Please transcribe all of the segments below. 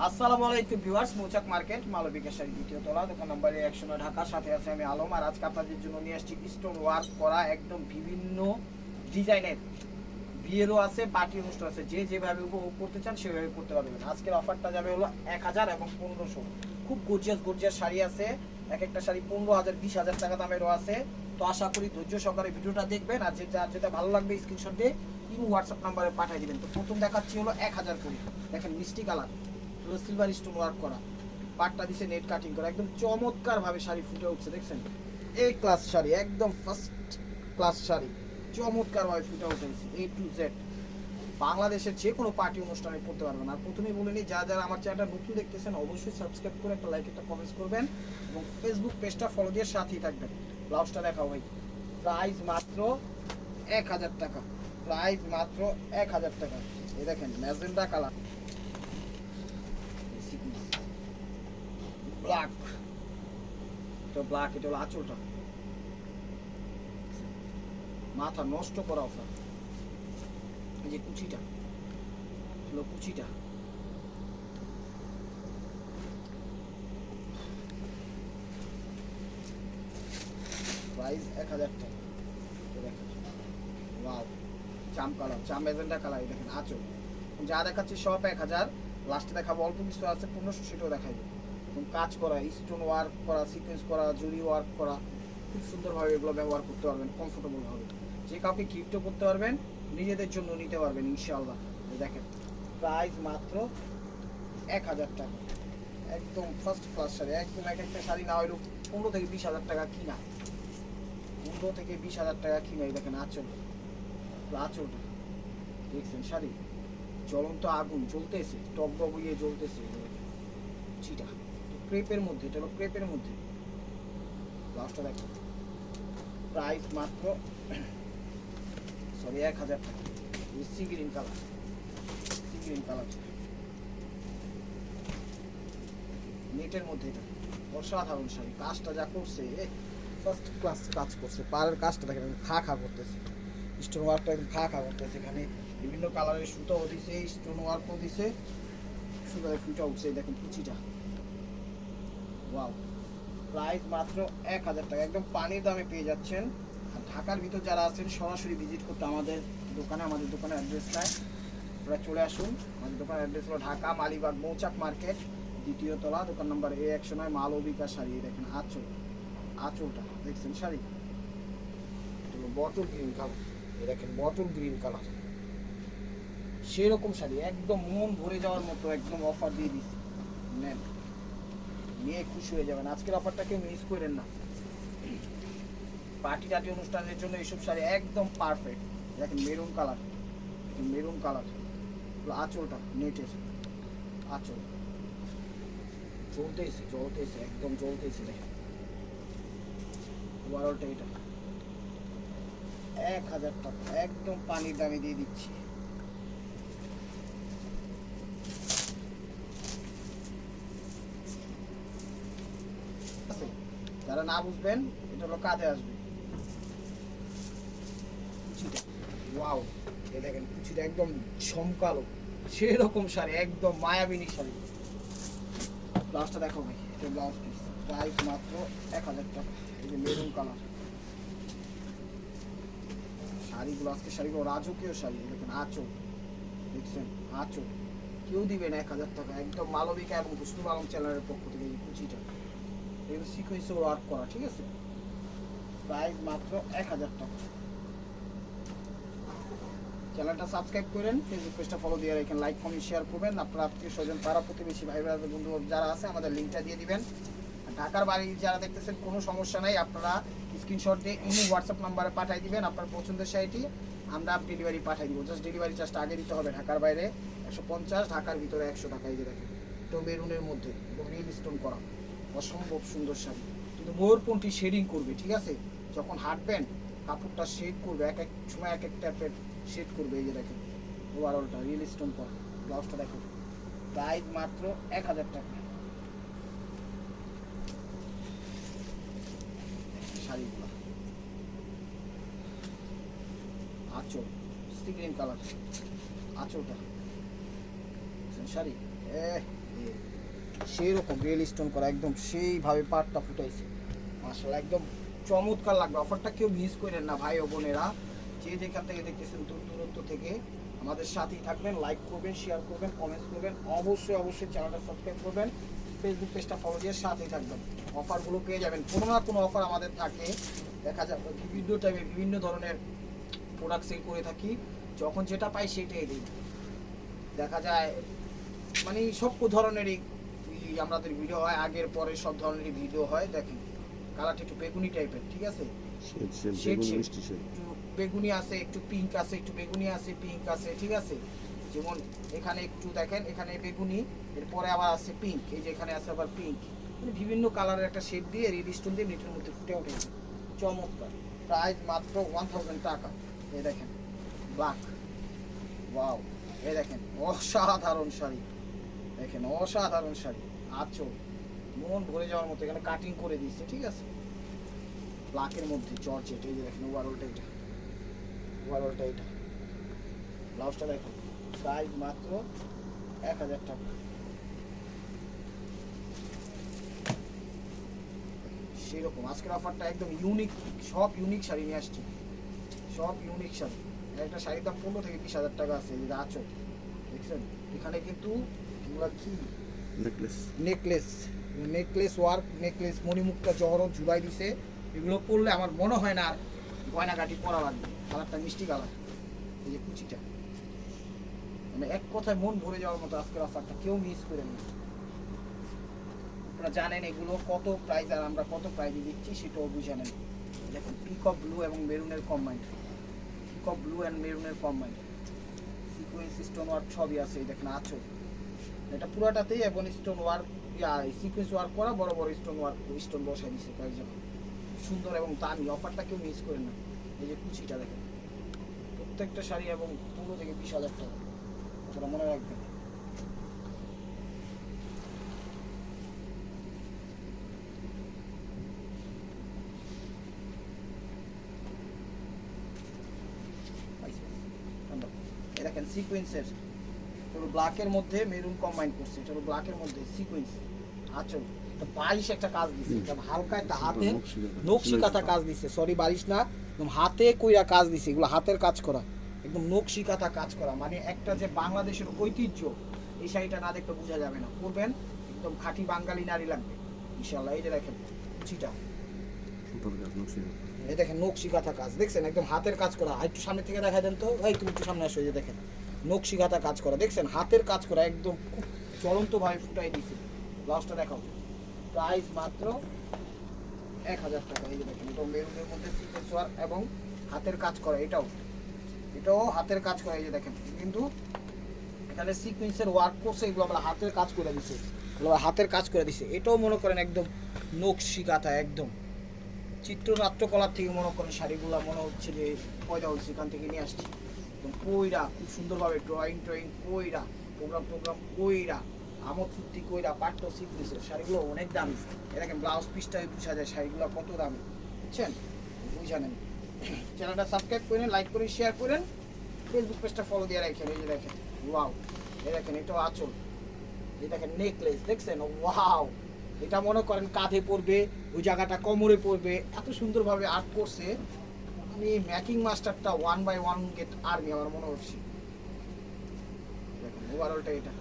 আসসালামু আলাইকুম ভিউয়ার্স, মৌচাক মার্কেট মালবিকা শাড়ি দ্বিতীয় তলা, দোকান নম্বর 109, ঢাকা। সাথে আছে আমি আলম। আর আজকে আপনাদের জন্য নিয়ে আসছি স্টোন ওয়ার্ক করা একদম বিভিন্ন ডিজাইনের বিয়েরও আছে, পার্টি অনুষ্ঠান আছে, যে যেভাবে উপভোগ করতে চান সেভাবে করতে পারবেন। আজকের অফারটা যাবে হলো 1000 এবং 1500। খুব গর্জিয়াস শাড়ি আছে, এক একটা শাড়ি 15,000 20,000 টাকা দামেরও আছে। তো আশা করি ধৈর্য সহকারে ভিডিওটা দেখবেন, আর যেটা ভালো লাগবে স্ক্রিনশট দিয়ে হোয়াটসঅ্যাপ নাম্বারে পাঠিয়ে দিবেন। তো প্রথম দেখাচ্ছি হলো 1000 করে। দেখেন মিষ্টি কালার, সিলভার স্টোন ওয়ার্ক করা, পাটটা দিছে নেট কাটিং করা, একদম চমৎকার ভাবে শাড়ি ফুটে উঠছে। দেখছেন এ ক্লাস শাড়ি, একদম ফার্স্ট ক্লাস শাড়ি, চমৎকার ভাবে ফুটে উঠেছে A to Z। বাংলাদেশের যে কোনো পার্টি অনুষ্ঠানে পড়তে পারবেন। আর প্রথমেই বলে নিই, যারা আমার চ্যানেলটা নতুন দেখতেছেন অবশ্যই সাবস্ক্রাইব করে একটা লাইক একটা কমেন্টস করবেন এবং ফেসবুক পেজটা ফলো দিয়ে সাথেই থাকবেন। ব্লাউজটা দেখাও ভাই। প্রাইস মাত্র 1000 টাকা, প্রাইস মাত্র 1000 টাকা। এই দেখেন ম্যাজেন্ডা কালার, ব্ল্যাক, এটা ব্ল্যাক, এটা হলো আঁচলটা। মাথা নষ্ট করা অফার। এই যে কুচিটা হলো কুচিটা, প্রাইস 1000 টাকা। ওয়াও, চাম কালার, চাম ম্যাজেন্ডা কালার। দেখেন আঁচল, যা দেখাচ্ছি সব 1000। লাস্টে দেখাবো অল্প কিছু আছে 1500, সেটাও দেখাইবো। এবং কাজ করা, স্টোন ওয়ার্ক করা, সিকোয়েন্স করা, জুরি ওয়ার্ক করা, খুব সুন্দরভাবে এগুলো ব্যবহার করতে পারবেন, কমফোর্টেবল হবে। যে কাউকে গিফটও করতে পারবেন, নিজেদের জন্য নিতে পারবেন ইনশাআল্লাহ। দেখেন প্রাইস মাত্র 1000 টাকা, একদম ফার্স্ট ক্লাস শাড়ি। একদম এক একটা শাড়ি না হইলেও 15 থেকে 20,000 টাকা কিনা, 15 থেকে 20,000 টাকা কিনা। এই দেখেন আঁচল, আঁচলটা দেখছেন, শাড়ি জ্বলন্ত আগুন জ্বলতেছে, টক বগিয়ে জ্বলতেছে। চিটা ক্রেপের মধ্যে, এটা হলো ক্রেপের মধ্যে। ব্লাউজটা দেখো, প্রাইস মাত্র 1000 টাকা। Sea green colour, sea green colour নেটের মধ্যে, এটা অসাধারণ শাড়ি। কাজটা যা করছে, ফার্স্ট ক্লাস কাজ করছে। পাড়ের কাজটা দেখেন খা করতেছে, স্টোন ওয়ার্কটা একদম খা করতেছে। এখানে বিভিন্ন কালারের সুতাও দিছে, স্টোন ওয়ার্কও দিছে, সুতায় ফুটা উঠছে। দেখেন কুচিটা, ওয়াও। প্রাইস মাত্র 1000 টাকা, একদম পানির দামে পেয়ে যাচ্ছেন। আর ঢাকার ভিতর যারা আছেন সরাসরি ভিজিট করতে আমাদের দোকানের অ্যাড্রেসটা আপনারা চলে আসুন। আমাদের দোকানের অ্যাড্রেস হলো ঢাকা মালিবাগ মৌচাক মার্কেট দ্বিতীয় তলা, দোকান নম্বর A109, মালবিকা শাড়ি। দেখেন আঁচলটা দেখছেন, শাড়ি বটল গ্রিন কালার। দেখেন বটল গ্রিন কালার, সেরকম শাড়ি একদম মন ভরে যাওয়ার মতো, একদম অফার দিয়ে দিচ্ছি, নেন নিয়ে খুশি হয়ে যাবেন। আজকের অফারটা কেউ মিস করেন না। পার্টি অনুষ্ঠানের জন্য এইসব শাড়ি একদম পারফেক্ট। দেখেন মেরুন কালার, মেরুন কালার, আঁচলটা নেটের আঁচল, জ্বলতেছে একদম জ্বলতেছে। দেখেন ওভারঅলটা এটা 1000 টাকা, একদম পানির দামে দিয়ে দিচ্ছি। যারা না বুঝবেন, এটা হলো কাঁধে আসবে কুচিটা। ওয়াও, এই দেখেন কুচিটা একদম ঝমকালো, সেরকম শাড়ি, একদম মায়াবিনী শাড়ি। ব্লাউজটা দেখো ভাই, এটা ব্লাউজ পিস, প্রাইস মাত্র 1000 টাকা। এই যে মেরুন কালার শাড়িগুলো, আজকে শাড়িগুলো রাজকীয় শাড়ি। দেখেন আঁচল, দেখছেন আঁচল, কেউ দিবেন 1000 টাকা, একদম মালবিকা এবং হুসনুল আলম চ্যানেলের পক্ষ থেকে। এই কুচিটা এগুলো সিকোয়েন্সে ওয়ার্ক করা, ঠিক আছে। প্রাইস মাত্র 1000 টাকা। চ্যানেলটা সাবস্ক্রাইব করেন, ফেসবুক পেজটা ফলো দিয়ে রাখেন, লাইক কমেন্ট শেয়ার করবেন। আপনার আত্মীয় স্বজন, পাড়া প্রতিবেশী, ভাই ব্রাদার, বন্ধু যারা আছে আমাদের লিঙ্কটা দিয়ে দিবেন। ঢাকার বাড়ি যারা দেখতেছেন কোনো সমস্যা নাই, আপনারা স্ক্রিনশট দিয়ে হোয়াটসঅ্যাপ নাম্বারে পাঠিয়ে দিবেন আপনার পছন্দের শাড়িটি, আমরা ডেলিভারি পাঠিয়ে দিব। জাস্ট ডেলিভারি চার্জটা আগে দিতে হবে। ঢাকার বাইরে 150, ঢাকার ভিতরে 100 টাকা। এই যে দেখেন, তো মেরুনের মধ্যে রিল স্টোন করা, অসম্ভব সুন্দর শাড়ি। কিন্তু ময়ূরপন্থী শেডিং করবে, ঠিক আছে। যখন হাঁটবেন কাপড়টা শেড করবে, এক এক সময় এক এক টাইপের শেড করবে। এই যে দেখেন ওভারঅলটা রিল স্টোন করা। ব্লাউজটা দেখো, প্রাইস মাত্র 1000 টাকা। শাড়িগুলো আঁচল, সি গ্রিন কালার আঁচলটা, শাড়ি সেই রকম রিয়েল স্টোন করা, একদম সেইভাবে পাটটা ফুটাইছে মাশাআল্লাহ, একদম চমৎকার লাগবে। অফারটা কেউ মিস করেন না ভাই ও বোনেরা, যে যেখান থেকে দেখতেছেন দূর দূরত্ব থেকে আমাদের সাথেই থাকবেন, লাইক করবেন, শেয়ার করবেন, কমেন্টস করবেন, অবশ্যই চ্যানেলটা সাবস্ক্রাইব করবেন, ফেসবুক পেজটা ফলো দিয়ে সাথেই থাকবেন। অফারগুলো পেয়ে যাবেন, কোনো না কোনো অফার আমাদের থাকে। দেখা যায় বিভিন্ন টাইমে বিভিন্ন ধরনের প্রোডাক্ট সেল করে থাকি, যখন যেটা পাই সেটাই দিই। দেখা যায় মানে সব ধরনেরই আমাদের ভিডিও হয়, আগের পরে সব ধরনেরই ভিডিও হয়। দেখেন কালারটা একটু বেগুনি টাইপের, ঠিক আছে, একটু বেগুনি আছে, একটু পিঙ্ক আছে, একটু বেগুনি আছে, পিঙ্ক আছে, ঠিক আছে। যেমন এখানে একটু দেখেন, এখানে বেগুনি, এরপরে আবার আছে পিঙ্ক, এই যে এখানে আছে আবার পিঙ্ক, মানে বিভিন্ন কালারের একটা শেড দিয়ে রিড স্টোন দিয়ে নেটের মধ্যে ফুটে উঠেছে, চমৎকার। প্রাইস মাত্র 1000 টাকা। এই দেখেন ব্ল্যাক, ওয়াও, এই দেখেন অসাধারণ শাড়ি, দেখেন অসাধারণ শাড়ি, আঁচল মন ভরে যাওয়ার মতো, এখানে কাটিং করে দিচ্ছে, ঠিক আছে, ব্ল্যাকের মধ্যে জর্জেট। এই যে দেখেন ওভারঅলটা এটা, ওভারঅলটা এটা, ব্লাউজটা দেখো, প্রাইস মাত্র 1000 টাকা। সেরকম আজকের অফারটা একদম ইউনিক, সব ইউনিক শাড়ি নিয়ে আসছি, সব ইউনিক শাড়ি। একটা শাড়ির দাম 15 থেকে 20,000 টাকা আছে। এই যে আঁচল দেখছেন, এখানে কিন্তু এগুলা কি নেকলেস, নেকলেস ওয়ার্ক, নেকলেস মণিমুক্তা জহরত ঝুলাই দিছে। এগুলো পরলে আমার মনে হয় না আর গয়নাগাটি পরা লাগবে। কালারটা মিষ্টি কালার, এই যে কুচিটা, মানে এক কথায় মন ভরে যাওয়ার মতো আজকের অফারটা, কেউ মিস করেন না। আপনারা জানেন এগুলো কত প্রাইস আর আমরা কত প্রাইসে দিচ্ছি সেটাও বুঝে নেন। দেখুন পিকক ব্লু এবং মেরুনের কম্বাইন্ড, পিকক ব্লু অ্যান্ড মেরুনের কম্বাইন্ড, সিকোয়েন্স স্টোন ওয়ার্ক সবই আছে। এই দেখেন আঁচল, এটা পুরোটাতেই এবং স্টোন ওয়ার্ক, সিকোয়েন্স ওয়ার্ক করা, বড় বড় স্টোন ওয়ার্ক, স্টোন বসাই দিচ্ছে কয়েকজন, সুন্দর এবং দামি। অফারটা কেউ মিস করেন না। এই যে কুচিটা দেখেন, প্রত্যেকটা শাড়ি এবং 15 থেকে 20,000 টাকা, সেটা মনে রাখবেন। এই দেখেন সিকোয়েন্সের, পুরো ব্ল্যাকের মধ্যে মেরুন কম্বাইন করছে, এটা হলো ব্ল্যাকের মধ্যে সিকোয়েন্স আঁচল, বারিশ একটা কাজ দিচ্ছে, এটা হালকা একটা হাতে নকশি কাঁথা কাজ দিচ্ছে, সরি বারিশ না, একদম হাতে কইরা কাজ দিচ্ছে, এগুলো হাতের কাজ করা, একদম নকশি কাঁথা কাজ করা, মানে একটা যে বাংলাদেশের ঐতিহ্য, এই শাড়িটা না দেখলে বোঝা যাবে না। পরবেন একদম খাঁটি বাঙালি নারী লাগবে ইনশাল্লাহ। এই যে দেখেন কুচিটা, এই দেখেন নকশি কাঁথা কাজ দেখছেন, একদম হাতের কাজ করা। একটু সামনে থেকে দেখা দেন তো, এই তুমি একটু সামনে আসো, এই যে দেখেন নকশি কাঁথা কাজ করা, দেখছেন হাতের কাজ করা, একদম খুব জ্বলন্তভাবে ফুটাই দিচ্ছে। ব্লাউজটা দেখাও, প্রাইস মাত্র 1000 টাকা। এই যে দেখেন এটা মেরুনের মধ্যে সিকোয়েন্স ওয়ার্ক এবং হাতের কাজ করা, এটাও হাতের কাজ করা। এই যে দেখেন কিন্তু এখানে সিকোয়েন্সের ওয়ার্ক করছে, এগুলো আমরা হাতের কাজ করে দিচ্ছে, এগুলো হাতের কাজ করে দিচ্ছে। এটাও মনে করেন একদম নকশি কাঁথা, একদম চিত্রনাট্যকলার থেকে মনে করেন শাড়িগুলো মনে হচ্ছে যে পয়দা হচ্ছে, এখান থেকে নিয়ে আসছি একদম কইরা, খুব সুন্দরভাবে ড্রয়িং কইরা, প্রোগ্রাম কইরা, আমোদ ফুর্তি কইরা, পাট্ট সিকোয়েন্সের শাড়িগুলো অনেক দামি। এরকম ব্লাউজ পিসটাই বোঝা যায় শাড়িগুলো কত দামি, বুঝছেন, বুঝা নেন। চ্যানেলটা সাবস্ক্রাইব করেন, লাইক করেন, শেয়ার করেন, ফেসবুক পেজটা ফলো দিয়ে রাখেন। এই যে দেখেন ওয়াও, এই দেখেন এটাও আঁচল, এই দেখেন নেকলেস দেখছেন, ওয়াও, এটা মনে করেন কাঁধে পড়বে, ওই জায়গাটা কোমরে পড়বে, এত সুন্দরভাবে আর্ট করছে। আমি মেকিং মাস্টারটা 1/1 গেট আর্মি আমার মনে হচ্ছে। দেখুন ওভারঅলটা এটা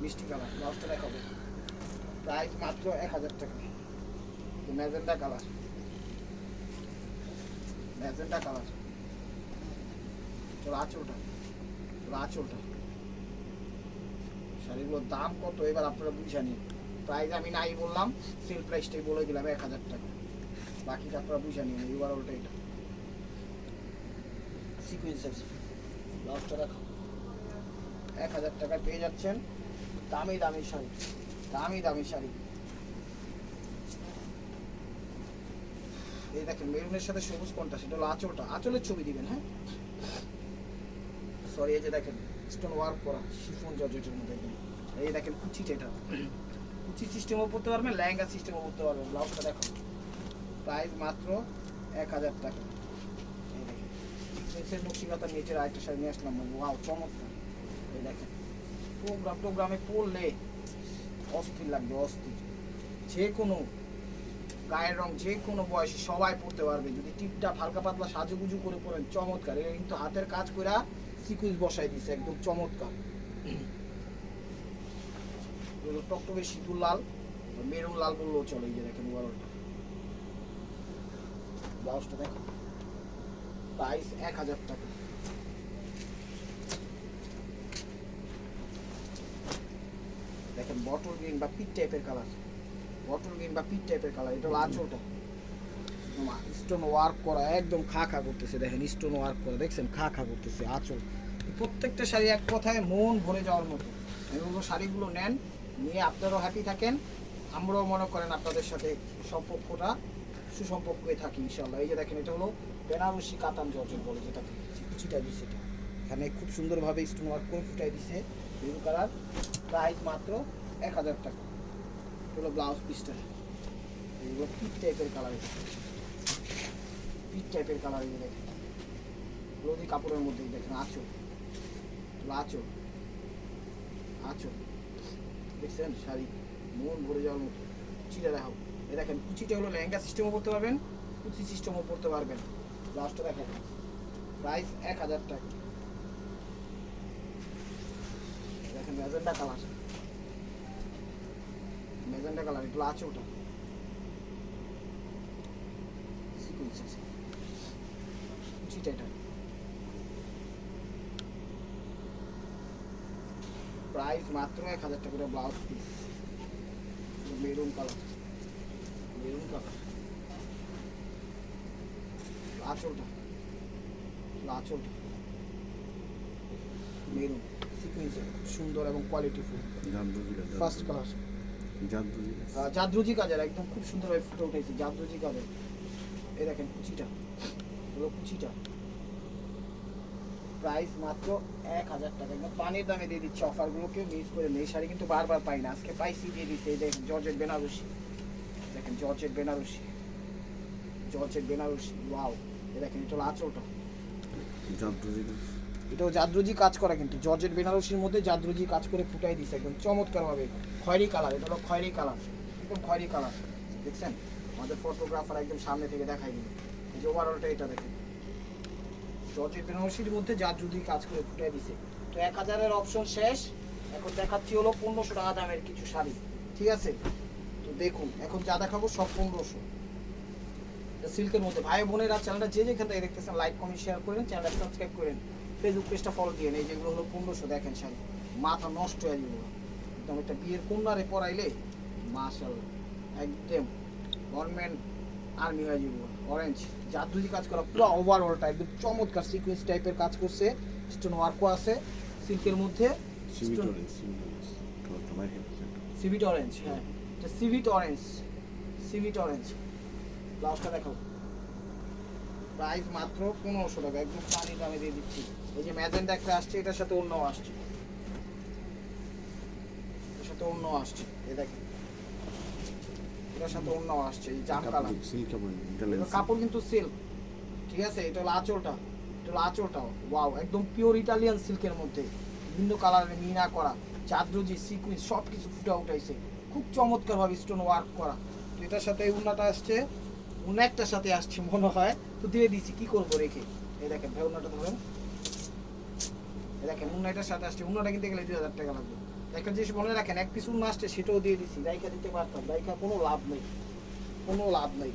মিষ্টি কালার, ব্লাউজটা দেখাবো, প্রাইস মাত্র 1000 টাকা। ম্যাজেন্টা কালার, ম্যাজেন্টা কালার, চলো আঁচলটা, শাড়িগুলোর দাম কত এবার আপনারা বুঝে নিন। প্রাইস আমি নাই বললাম, সেল প্রাইসটাই বলে দিলাম 1000 টাকা, বাকিটা আপনারা বুঝে নিন। ওভারঅলটা এটা সিকোয়েন্সের, ব্লাউজটা দেখো, 1000 টাকায় পেয়ে যাচ্ছেন দামি শাড়ি, দামি শাড়ি। এই দেখেন মেরুনের সাথে সবুজ কোনটা, সেটা হলো আঁচলটা, আঁচলের ছবি দিবেন, হ্যাঁ সরি। এই যে দেখেন স্টোন ওয়ার্ক করা শিফন জর্জেটের মধ্যে, এই দেখেন কুচিটা, এটা কুচি সিস্টেমও পড়তে পারবেন, লেহেঙ্গা সিস্টেমও পড়তে পারবেন। ব্লাউজটা দেখো, প্রাইস মাত্র 1000 টাকা। এই দেখেন সিকোয়েন্সের নকশিকাতা নিচের আরেকটা শাড়ি নিয়ে আসলাম, ওয়াও চমৎকার। এই দেখেন প্রোগ্রামে পরলে অস্থির লাগবে, অস্থির। যে কোনো গায়ের রং যে কোনো বয়সে সবাই পড়তে পারবে, যদি টিপটা হালকা পাতলা সাজুগুজু করে পরেন চমৎকার। এটা কিন্তু হাতের কাজ করে সিকুইন্স বসাই দিছে, একদম চমৎকার। টকটকে সিঁদুর লাল, মেরুন লাল বললেও চলে। এই যে দেখেন ওভারঅলটা, ব্লাউজটা দেখো, প্রাইস 1000 টাকা। দেখেন বটল গ্রিন বা পিট টাইপের কালার, বটল গ্রিন বা পিট টাইপের কালার। এটা আঁচলটা স্টোন ওয়ার্ক করা, একদম খা খা করতেছে। দেখেন স্টোন ওয়ার্ক করা, দেখছেন খা খা করতেছে আঁচল। প্রত্যেকটা শাড়ি এক কথায় মন ভরে যাওয়ার মতো। এগুলো শাড়িগুলো নেন, নিয়ে আপনারাও হ্যাপি থাকেন, আমরাও মনে করেন আপনাদের সাথে সম্পর্কটা সুসম্পর্কে থাকি ইনশাল্লাহ। এই যে দেখেন এটা হলো বেনারসি কাতান জর্জেট বলে, যেটাকে কুচিটা দিচ্ছে, এটা এখানে খুব সুন্দরভাবে স্টোন ওয়ার্ক করে ফুটাই দিছে ব্লু কালার। প্রাইস মাত্র 1000 টাকা। হলো ব্লাউজ পিসটা, এগুলো পিট টাইপের কালার, পিট টাইপের কালার। এই দেখেন লোদি কাপড়ের মধ্যে দেখেন আঁচল, আঁচল আঁচল দেখছেন, শাড়ি মন ভরে যাওয়ার মতো। কুচিটা দেখো, এই দেখেন কুচিটা হলো লেহেঙ্গা সিস্টেমও করতে পারবেন, কুচি সিস্টেমও করতে পারবেন। ব্লাউজটা দেখেন, প্রাইস 1000 টাকা। দেখেন ম্যাজেন্ডা কালার, ম্যাজেন্ডা কালার। এগুলো আঁচলটা সিকুয়েন্স আছে, কুচিটা এটা। প্রাইস মাত্র 1000 টাকা করে blouse piece. Maroon colour, maroon colour আঁচলটা, আঁচলটা মেরুন সিকুয়েন্সের, সুন্দর এবং কোয়ালিটিফুল। ফার্স্ট কালার জাদরুজি কাজের, একদম খুব সুন্দরভাবে ফুটে উঠেছে জাদরুজি কাজের। এই দেখেন কুচিটা, হলো কুচিটা। প্রাইস মাত্র 1000 টাকা, একদম পানির দামে দিয়ে দিচ্ছে। অফারগুলোকে মিস করে নেই, শাড়ি কিন্তু বারবার পাই না, আজকে পাইছি দিয়ে দিচ্ছে। এই দেখেন জর্জেট বেনারসি, দেখেন georgette Banarasi, georgette Banarasi, wow. এই দেখেন এটা হলো আঁচলটা, এটাও জাদরুজি কাজ করা, কিন্তু জর্জেট বেনারসির মধ্যে জাদরুজি কাজ করে ফুটাই দিচ্ছে একদম চমৎকারভাবে। খয়েরি কালার, এটা হলো খয়েরি কালার, একদম খয়েরি কালার। দেখছেন আমাদের ফটোগ্রাফার একদম সামনে থেকে দেখাই দিল। এই যে ওভারঅলটা এটা দেখেন, জর্জেট বেনারসির মধ্যে জাদরুজি কাজ করে ফুটাই দিছে। তো 1000-এর অপশন শেষ, এখন দেখাচ্ছি হলো 1500 টাকা দামের কিছু শাড়ি, ঠিক আছে? তো দেখুন এখন যা দেখাবো সব 1500 সিল্কের মধ্যে। ভাই বোনেরা চ্যানেলটা যে যেখান থেকে দেখতেছেন লাইক কমেন্ট শেয়ার করেন, চ্যানেলটা সাবস্ক্রাইব করেন, ফেসবুক পেজটা ফলো দিয়ে নেই। যেগুলো হলো 1500, দেখেন শাড়ি মাথা নষ্ট হয়ে যাবে একদম। একটা বিয়ের কন্যারে পরাইলে মাশাআল্লাহ একদম গভর্নমেন্ট আর্মি হয়ে যাবে। অরেঞ্জ জাদরুজি কাজ করা, পুরো ওভারঅলটা একদম চমৎকার সিকোয়েন্স টাইপের কাজ করছে, স্টোন ওয়ার্কও আছে সিল্কের মধ্যে। সিভিট অরেঞ্জ, হ্যাঁ এটা সিভিট অরেঞ্জ, সিভিট অরেঞ্জ। ব্লাউজটা দেখো, প্রাইস মাত্র 1500 টাকা, একদম পানির দামে দিয়ে দিচ্ছি। এই যে ম্যাজেন্ডা একটা আসছে, এটার সাথে অন্যও আসছে, এটার সাথে অন্যও আসছে। এই দেখেন এটার সাথে অন্যও আসছে, এই জাম কালার কাপড় কিন্তু সিল্ক, ঠিক আছে? এটা হলো আঁচলটা, এটা হলো আঁচলটাও ওয়াও, একদম পিওর ইটালিয়ান সিল্কের মধ্যে বিভিন্ন কালারের মিনা করা, জাদরুজি সিকুয়েন্স সব কিছু ফুটে উঠাইছে, খুব চমৎকারভাবে স্টোন ওয়ার্ক করা। তো এটার সাথে উন্নাটা আসছে, উন্নাটার সাথে আসছে মনে হয়, তো দিয়ে দিছি কি করবো রেখে। এই দেখেন ভাই উন্নাটা ধরেন, এই দেখেন উন্নাটার সাথে আসছে। উন্নাটা কিনতে গেলে 2000 টাকা লাগবে। একটা জিনিস মনে রাখেন, এক পিস উন্না আসছে সেটাও দিয়ে দিছি, রাইখা দিতে পারতাম, রাইখা কোনো লাভ নেই, কোনো লাভ নেই।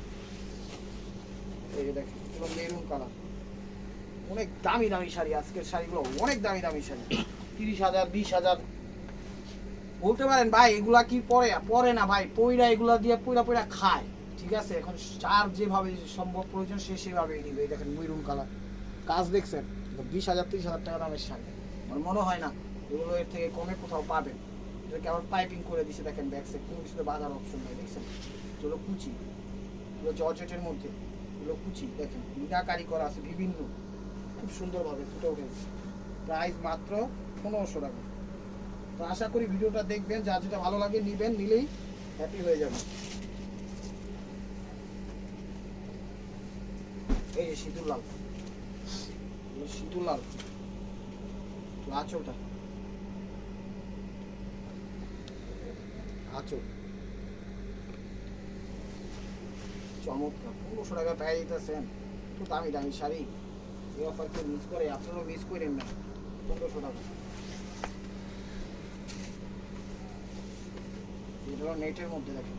এই যে দেখেন এগুলো মেরুন কালার, অনেক দামি দামি শাড়ি, আজকের শাড়িগুলো অনেক দামি দামি শাড়ি, 30,000 20,000 বলতে পারেন। ভাই এগুলা কি পরে পরে না ভাই, পয়রা এগুলা দিয়ে পয়রা পয়রা খায়, ঠিক আছে? এখন যার যেভাবে সম্ভব প্রয়োজন সে সেভাবেই নিবে। এই দেখেন মেরুন কালার কাজ দেখছেন, 20,000 30,000 টাকা দামের শাড়ি, আমার মনে হয় না এগুলো এর থেকে কমে কোথাও পাবেন। এটাকে আবার পাইপিং করে দিছে, দেখেন ব্যাক সাইড কোনো কিছুতে বাঁধার অপশন নেই, দেখছেন? এগুলো কুচি, এগুলো জর্জেটের মধ্যে, এগুলো কুচি দেখেন মিনাকারি করা আছে বিভিন্ন, খুব সুন্দরভাবে ফুটে উঠেছে। প্রাইস মাত্র 1500 টাকা। তো আশা করি ভিডিওটা দেখবেন, যার যেটা ভালো লাগে নিবেন, নিলেই হ্যাপি হয়ে যাবেন। এই যে সিঁদুর লাল, সিঁদুর লাল আঁচলটা, আঁচল চমৎকার 1500 টাকা পেয়ে যেতেছেন। তো দামি দামি শাড়ি, এই অফার কেউ মিস করে? আপনারাও মিস করেন না। 1500 টাকা। এটা হলো নেটের মধ্যে, দেখেন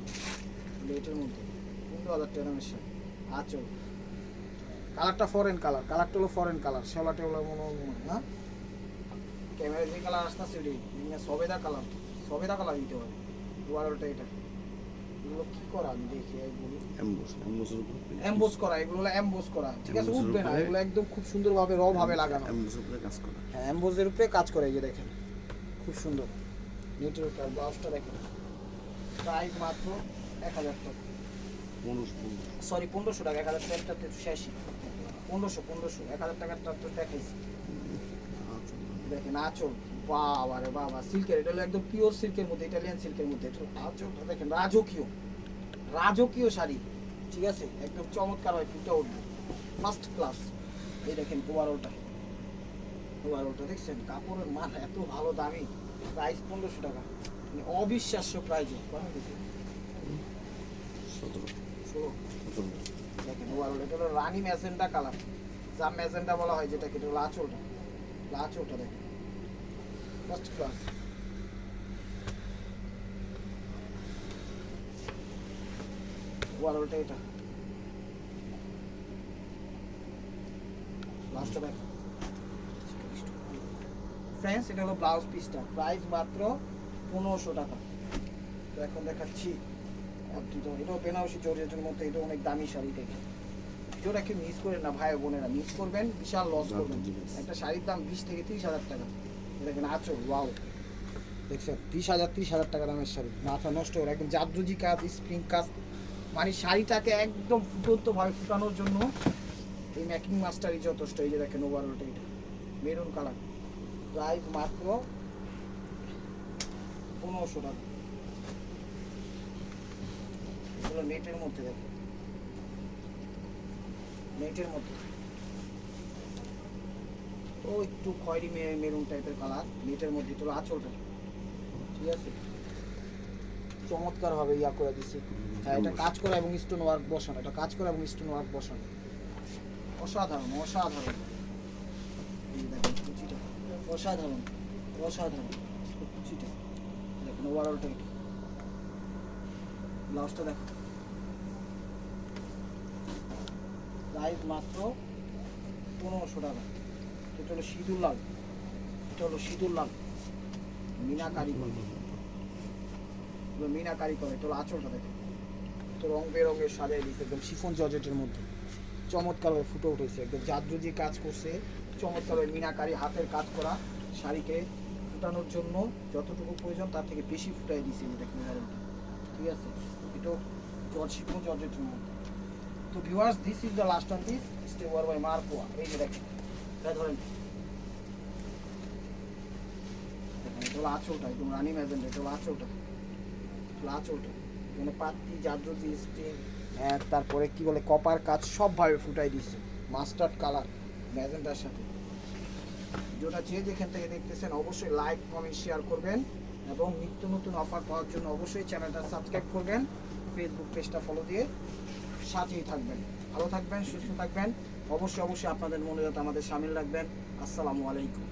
নেটের মধ্যে 15,000 টাকা দামের শাড়ি। আঁচল কালারটা ফরেন কালার, কালারটা হলো ফরেন কালার, শ্যাওলাটা হলো মনে না ক্যামেরা যে কালার আসতেছে ওটি সবেদা কালার, সবেদা কালার দিতে হবে। ওয়ারলটা এটা, এগুলো কি করা আমি দেখি এগুলো এমবোস করা, এগুলো হলো এমবোস করা, ঠিক আছে? উঠবে না এগুলো, একদম খুব সুন্দরভাবে র ভাবে লাগানো, এমবোসের উপরে কাজ করা। হ্যাঁ, এমবোসের উপরে কাজ করে, এই যে দেখেন খুব সুন্দর নেটের উপর। ব্লাউজটা দেখেন, প্রাইস মাত্র 1000 টাকা, সরি 1500 টাকা। 1000 টাকাটা তো শেষই, 1500 1000 টাকাটা তো দেখাইছি। দেখেন আঁচল, বাবা রে বাবা, সিল্কের, এটা হলো একদম পিওর সিল্কের মধ্যে, ইটালিয়ান সিল্কের মধ্যে। আঁচলটা দেখেন রাজকীয়, রাজকীয় শাড়ি, ঠিক আছে? একদম চমৎকার হয়, ফুটে উঠবে, ফার্স্ট ক্লাস। এই দেখেন ওভারঅলটা, ওভারঅলটা দেখছেন, কাপড়ের মান এত ভালো, দামি। প্রাইস 1500 টাকা, মানে অবিশ্বাস্য প্রাইজে। দেখেন ওভারঅল, এটা হলো রানী ম্যাজেন্টা কালার, যা ম্যাজেন্টা বলা হয় যেটাকে, এটা হলো আঁচলটা, আঁচলটা দেখেন ফার্স্ট ক্লাস। ওভারঅলটা এটা, লাস্টটা দেখেন ফ্রেন্ডস, এটা হলো ব্লাউজ পিসটা, প্রাইস মাত্র 1500 টাকা। তো এখন দেখাচ্ছি এটাও বেনারসি জর্জেটের মধ্যে, এটা অনেক দামি শাড়ি। দেখেন ভিডিওটা কেউ মিস করেন না ভাই বোনেরা, মিস করবেন বিশাল লস করবেন। একটা শাড়ির দাম 20 থেকে 30,000 টাকা। দেখেন আঁচল, ওয়াও, দেখছেন 30,000 টাকা দামের শাড়ি, মাথা নষ্ট করে, একদম জাদরুজি কাজ, স্প্রিং কাজ, মানে শাড়িটাকে একদম ফুটন্তভাবে ফুটানোর জন্য এই মেকিং মাস্টারই যথেষ্ট। এই যে দেখেন ওভারঅলটা, এটা মেরুন কালার, প্রাইস মাত্র 1500 টাকা। এগুলো নেটের মধ্যে, দেখেন নেটের মধ্যে, ও একটু খয়েরি মেরুন টাইপের কালার, নেটের মধ্যে। এটা হলো আঁচলটা, ঠিক আছে? চমৎকার ভাবে ইয়া করে দিচ্ছে। হ্যাঁ, এটা কাজ করা এবং স্টোন ওয়ার্ক বসানো, এটা কাজ করা এবং স্টোন ওয়ার্ক বসানো, অসাধারণ অসাধারণ। এই দেখেন কুচিটা, অসাধারণ অসাধারণ কুচিটা। দেখেন ওভারঅলটা, ব্লাউজটা দেখো, প্রাইস মাত্র 1500 টাকা। এটা হলো সিঁদুর লাল, এটা হলো সিঁদুর লাল, মিনাকারি করে, মিনাকারি করে। এটা হলো আঁচলটা দেখেন, তো রং বেরঙের সাজাই দিচ্ছে, একদম শিফন জর্জেটের মধ্যে চমৎকারভাবে ফুটে উঠেছে, একদম জাদরুজি কাজ করছে, চমৎকারভাবে মিনাকারি হাতের কাজ করা। শাড়িকে ফুটানোর জন্য যতটুকু প্রয়োজন তার থেকে বেশি ফুটাই দিচ্ছে, দেখেন ওভারঅলটা, ঠিক আছে? এটাও শিফন জর্জেটের মধ্যে। তো viewers, this is the last one piece, stay war by মার্কোয়া। এই যে দেখেন, এটা ধরেন, দেখেন এটা হলো আঁচলটা, একদম রানী ম্যাজেন্টা, এটা হলো আঁচলটা, আঁচলটা মানে পাতি জাদরুজি স্টিং, তারপরে কি বলে কপার কাজ, সবভাবে ফুটাই দিচ্ছে, মাস্টার্ড কালার ম্যাজেন্টার সাথে। যেটা যে যেখান থেকে দেখতেছেন অবশ্যই লাইক কমেন্ট শেয়ার করবেন, এবং নিত্য নতুন অফার পাওয়ার জন্য অবশ্যই চ্যানেলটা সাবস্ক্রাইব করবেন, ফেসবুক পেজটা ফলো দিয়ে সাথেই থাকবেন। ভালো থাকবেন, সুস্থ থাকবেন, অবশ্যই অবশ্যই আপনাদের মনোযোগ আমাদের সামিল রাখবেন। আসসালামু আলাইকুম।